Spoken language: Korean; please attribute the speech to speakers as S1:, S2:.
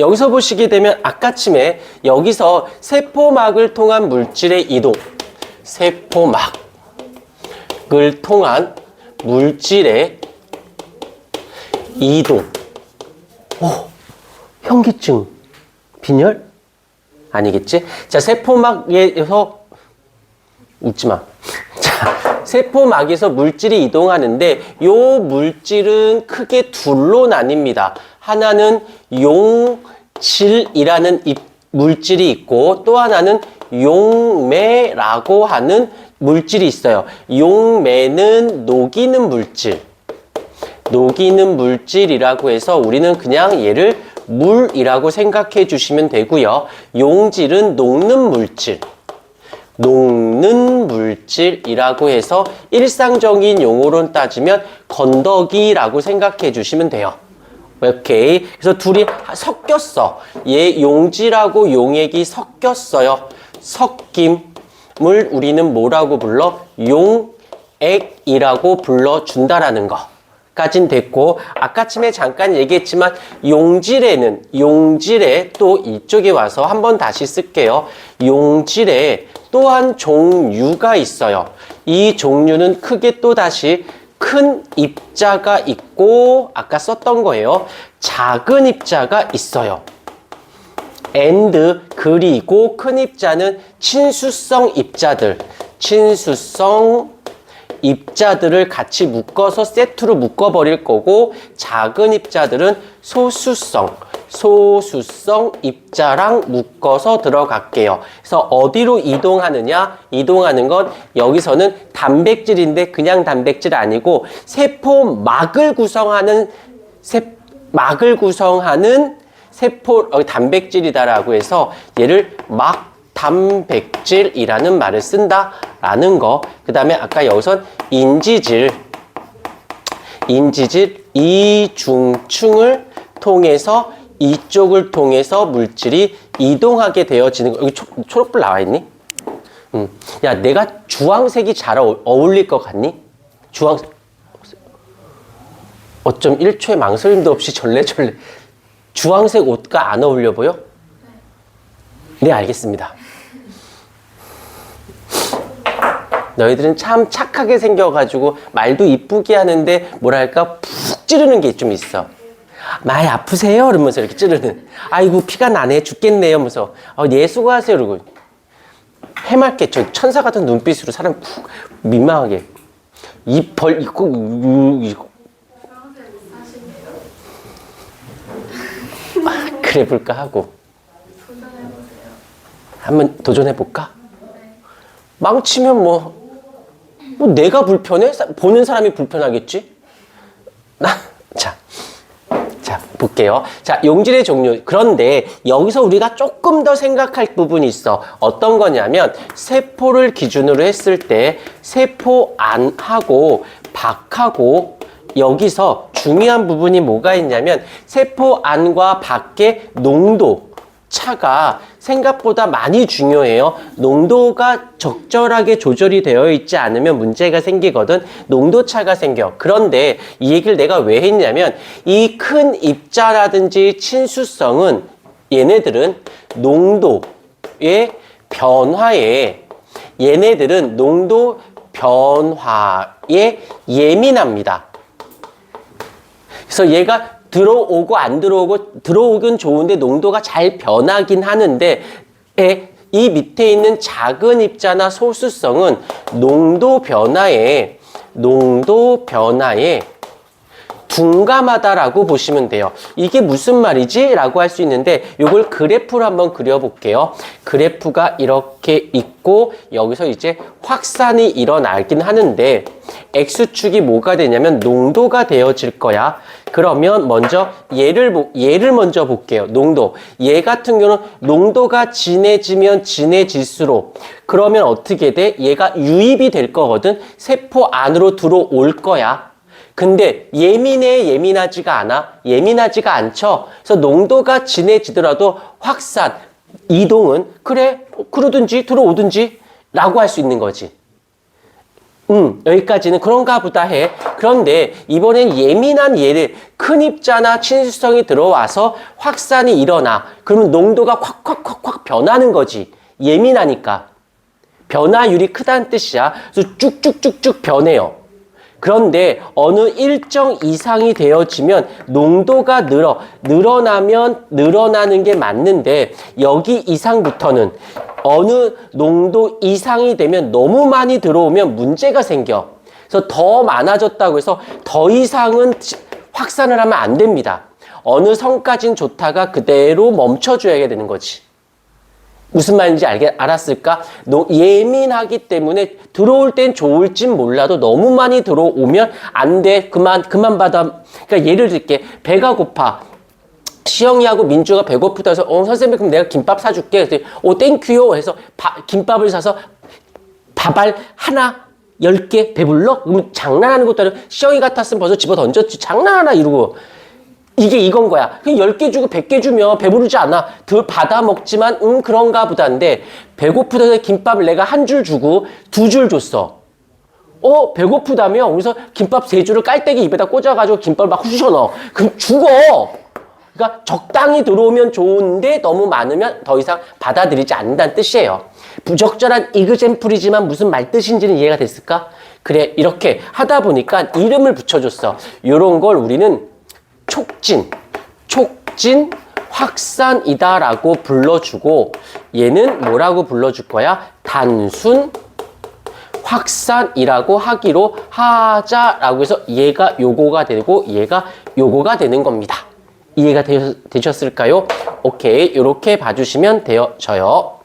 S1: 여기서 보시게 되면 아까쯤에 여기서 세포막을 통한 물질의 이동, 세포막을 통한 물질의 이동. 현기증, 빈혈? 아니겠지? 자, 세포막에서 웃지 마. 자, 세포막에서 물질이 이동하는데 요 물질은 크게 둘로 나뉩니다. 하나는 용질이라는 물질이 있고 또 하나는 용매라고 하는 물질이 있어요. 용매는 녹이는 물질. 녹이는 물질이라고 해서 우리는 그냥 얘를 물이라고 생각해 주시면 되고요. 용질은 녹는 물질. 녹는 물질이라고 해서 일상적인 용어로 따지면 건더기라고 생각해 주시면 돼요. 오케이. 그래서 둘이 섞였어. 얘 용질하고 용액이 섞였어요. 섞임을 우리는 뭐라고 불러? 용액이라고 불러준다라는 거. 까진 됐고, 아까쯤에 잠깐 얘기했지만 용질에 또 이쪽에 와서 한번 다시 쓸게요. 용질에 또한 종류가 있어요. 이 종류는 크게 또 다시 큰 입자가 있고 아까 썼던 거예요. 작은 입자가 있어요. and 그리고 큰 입자는 친수성 입자들, 친수성 입자들을 같이 묶어서 세트로 묶어버릴 거고 작은 입자들은 소수성 입자랑 묶어서 들어갈게요. 그래서 어디로 이동하느냐? 이동하는 건 여기서는 단백질인데 그냥 단백질 아니고 세포막을 구성하는 세포 단백질이다라고 해서 얘를 막 단백질이라는 말을 쓴다라는 거. 그 다음에 아까 여기선 인지질 이중층을 통해서 이쪽을 통해서 물질이 이동하게 되어지는 거. 여기 초록불 나와 있니? 야, 내가 주황색이 잘 어울릴 것 같니? 주황색. 어쩜 1초의 망설임도 없이 절레절레. 주황색 옷과 안 어울려 보여? 네, 알겠습니다. 너희들은 참 착하게 생겨가지고 말도 이쁘게 하는데 뭐랄까 푹 찌르는 게 좀 있어. 많이 아프세요? 이러면서 이렇게 찌르는. 아이고 피가 나네 죽겠네요 하면서 예 수고하세요 이러고 해맑게 저 천사 같은 눈빛으로 사람 푹 민망하게 입 벌 있고 그래 볼까 하고 한번 도전해볼까? 망치면 뭐 내가 불편해? 보는 사람이 불편하겠지? 자, 볼게요. 자, 용질의 종류. 그런데 여기서 우리가 조금 더 생각할 부분이 있어. 어떤 거냐면 세포를 기준으로 했을 때 세포 안하고 밖하고 여기서 중요한 부분이 뭐가 있냐면 세포 안과 밖의 농도 차가 생각보다 많이 중요해요. 농도가 적절하게 조절이 되어 있지 않으면 문제가 생기거든. 농도 차가 생겨. 그런데 이 얘기를 내가 왜 했냐면 이 큰 입자라든지 친수성은 얘네들은 농도의 변화에 얘네들은 농도 변화에 예민합니다. 그래서 얘가 들어오고 안 들어오고 들어오긴 좋은데 농도가 잘 변하긴 하는데 이 밑에 있는 작은 입자나 소수성은 농도 변화에 둔감하다라고 보시면 돼요. 이게 무슨 말이지? 라고 할 수 있는데 이걸 그래프로 한번 그려볼게요. 그래프가 이렇게 있고 여기서 이제 확산이 일어나긴 하는데 X축이 뭐가 되냐면 농도가 되어질 거야. 그러면 먼저 얘를 먼저 볼게요. 농도. 얘 같은 경우는 농도가 진해지면 진해질수록 그러면 어떻게 돼? 얘가 유입이 될 거거든. 세포 안으로 들어올 거야. 근데 예민하지가 않아? 예민하지가 않죠? 그래서 농도가 진해지더라도 확산, 이동은 그래, 그러든지 들어오든지 라고 할 수 있는 거지. 여기까지는 그런가 보다 해. 그런데 이번엔 예민한 예를 큰 입자나 친수성이 들어와서 확산이 일어나. 그러면 농도가 콱콱콱콱 변하는 거지. 예민하니까. 변화율이 크다는 뜻이야. 그래서 쭉쭉쭉쭉 변해요. 그런데 어느 일정 이상이 되어지면 농도가 늘어나면 늘어나는 게 맞는데 여기 이상부터는 어느 농도 이상이 되면 너무 많이 들어오면 문제가 생겨. 그래서 더 많아졌다고 해서 더 이상은 확산을 하면 안 됩니다. 어느 선까지는 좋다가 그대로 멈춰줘야 되는 거지. 무슨 말인지 알았을까? 예민하기 때문에 들어올 땐 좋을진 몰라도 너무 많이 들어오면 안 돼. 그만 받아. 그러니까 예를 들게. 배가 고파. 시영이하고 민주가 배고프다 해서 선생님 그럼 내가 김밥 사줄게. 그래서 땡큐요 해서 김밥을 사서 밥알 하나 10개 배불러? 그러면 장난하는 것도 아니고 시영이 같았으면 벌써 집어 던졌지. 장난하나 이러고. 이게 이건 거야. 그냥 10개 주고 100개 주면 배부르지 않아. 덜 받아 먹지만 그런가 보다인데 배고프다 해서 김밥을 내가 한 줄 주고 2줄 줬어. 배고프다며? 그래서 김밥 3줄을 깔때기 입에다 꽂아가지고 김밥을 막 쑤셔 넣어. 그럼 죽어. 그러니까 적당히 들어오면 좋은데 너무 많으면 더 이상 받아들이지 않는다는 뜻이에요. 부적절한 이그젠플이지만 무슨 말뜻인지는 이해가 됐을까? 그래, 이렇게 하다 보니까 이름을 붙여줬어. 이런 걸 우리는 촉진 확산이다라고 불러주고 얘는 뭐라고 불러줄 거야? 단순 확산이라고 하기로 하자라고 해서 얘가 요거가 되고 얘가 요거가 되는 겁니다. 이해가 되셨을까요? 오케이, 이렇게 봐주시면 되어져요.